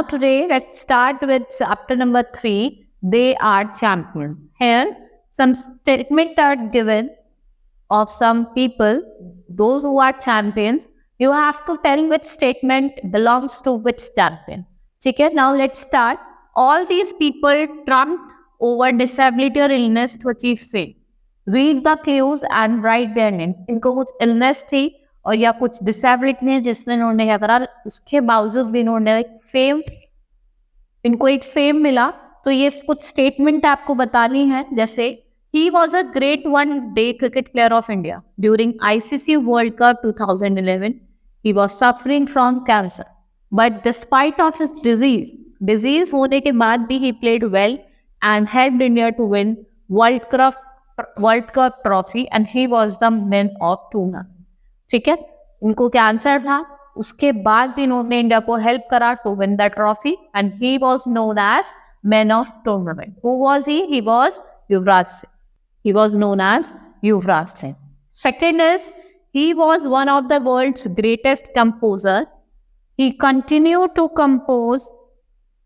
today, let's start with chapter number 3. They are champions. Here, some statements are given of some people, those who are champions. You have to tell which statement belongs to which champion. Okay, now let's start. All these people trumped over disability or illness to achieve fame. Read the clues and write their name. इनको कुछ illness थी और या कुछ disability थी जिसने इन्होंने क्या करा, उसके बावजूद भी इन्होंने फेम, इनको एक फेम मिला. तो ये कुछ स्टेटमेंट आपको बतानी है. जैसे he was a great one-day cricket player of India during ICC World Cup 2011. He was suffering from cancer, but despite of his disease होने के बाद भी he played well and helped India to win World Cup trophy, and he was the man of tournament. ठीक है, उनको cancer था, उसके बाद भी इन्होंने इंडिया को हेल्प करा to win the trophy, and he was known as man of tournament. Who was he? He was Yuvraj Singh. He was known as Yuvraj Singh. Second is, he was one of the world's greatest composer. He continued to compose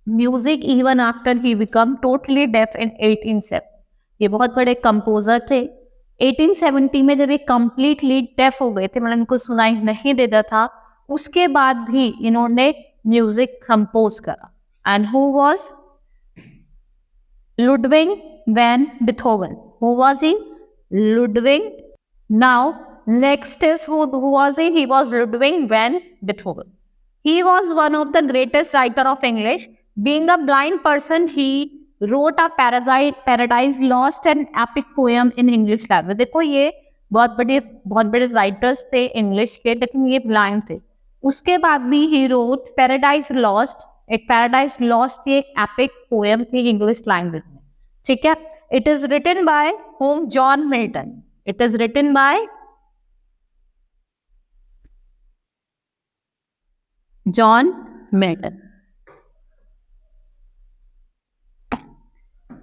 music even after he became totally deaf in 1870. ये बहुत बड़े composer थे. 1870 में जब ये completely deaf हो गए थे, मतलब इनको सुनाई नहीं देता था, उसके बाद भी इन्होंने म्यूजिक कंपोज करा. And who was? Ludwig van Beethoven. Who was he? Ludwig. Now, next is who was he? He was Ludwig van Beethoven. He was one of the greatest writer of English. Being a blind person, he wrote a Paradise Lost, an epic poem in English language. देखो ये बहुत बड़े writers थे English के, लेकिन ये blind थे. उसके बाद भी he wrote Paradise Lost. एक Paradise Lost की एक epic poem थी इंग्लिश लैंग्वेज में. ठीक है. It is written by whom? John Milton. It is written by John Milton.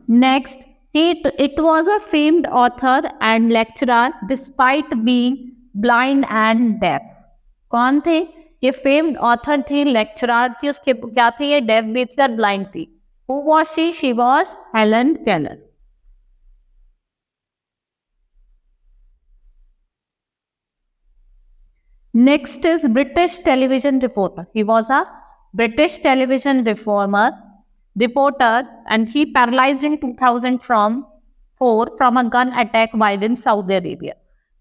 Next, it was a famed author and lecturer despite being blind and deaf. कौन थे ये? Famed author थी, lecturer थी, उसके क्या थी? ये डेफ भी थी और ब्लाइंड थी. Who was she? She was Helen Keller. Next is British television reporter. He was a British television reporter, and he paralyzed in 2004 from a gun attack while in Saudi Arabia.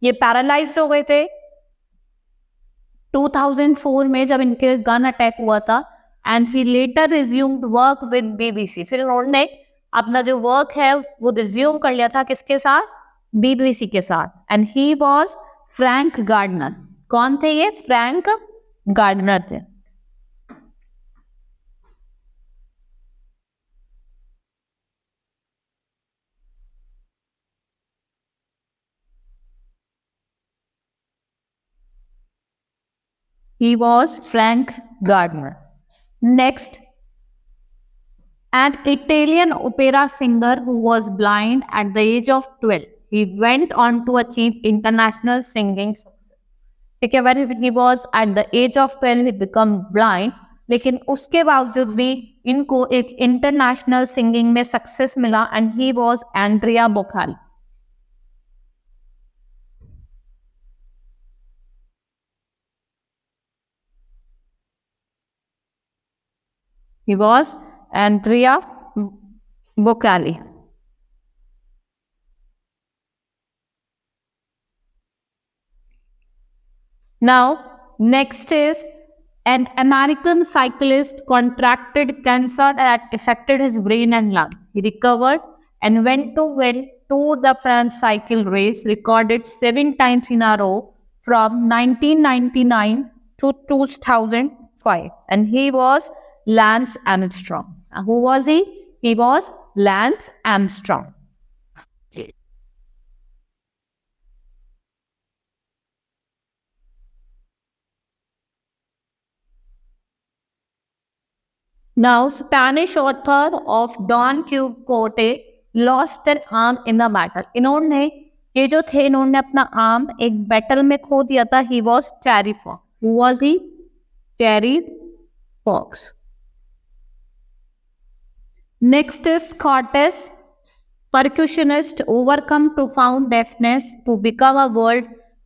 ये paralyse हो गए थे 2004 में जब इनके gun attack हुआ था. And he later resumed work with BBC. फिर उन्होंने अपना जो वर्क है वो रिज्यूम कर लिया था किसके साथ? BBC के साथ. And he was Frank Gardner. कौन थे ये? फ्रैंक गार्डनर थे. He was Frank Gardner. Next, an Italian opera singer who was blind at the age of 12. He went on to achieve international singing success. ठीक है, when he was at the age of 12, he became blind. लेकिन उसके बावजूद भी इनको एक international singing में success मिला, and he was Andrea Bocelli. He was Andrea Bocelli. Now, next is an American cyclist contracted cancer that affected his brain and lungs. He recovered and went to win Tour de France cycle race, recorded 7 times in a row from 1999 to 2005. And he was Lance Armstrong. Who was he? He was Lance Armstrong. Now, Spanish author of Don Quixote lost an arm in a battle. इन्होंने ये जो थे इन्होंने अपना arm एक battle में खो दिया था. He was Terry Fox. Who was he? Terry Fox. Next is Scottish percussionist overcome profound deafness to become a world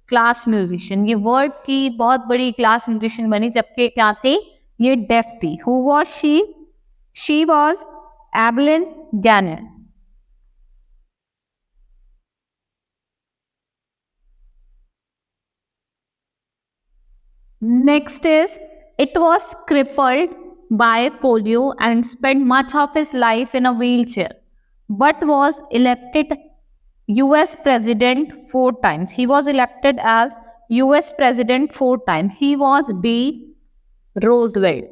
class musician. ये वर्ल्ड की बहुत बड़ी क्लास म्यूजिशियन बनी, जबकि क्या थी, ये डेफ थी. Who was she? She was Evelyn Gannon. Next is, it was crippled by polio and spent much of his life in a wheelchair, but was elected US President 4 times. He was elected as US President 4 times. He was D. Roosevelt.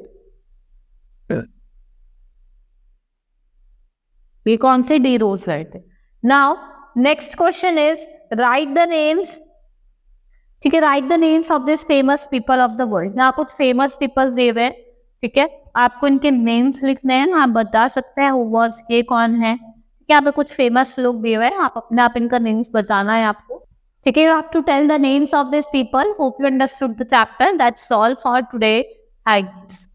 ये कौन से D Roosevelt थे? Now next question is right the names. ठीक है, right the names of this famous people of the world. यहाँ कुछ famous people दिए हुए, ठीक है, आपको इनके नेम्स लिखने हैं. आप बता सकते हैं हु वाज, ये कौन है. ठीक है, यहाँ पे कुछ फेमस लोग दिए हुए हैं, आप अपने आप इनका नेम्स बताना है आपको. ठीक है, you have to tell the names of this people. Hope you understood the chapter. That's all for today. Thanks.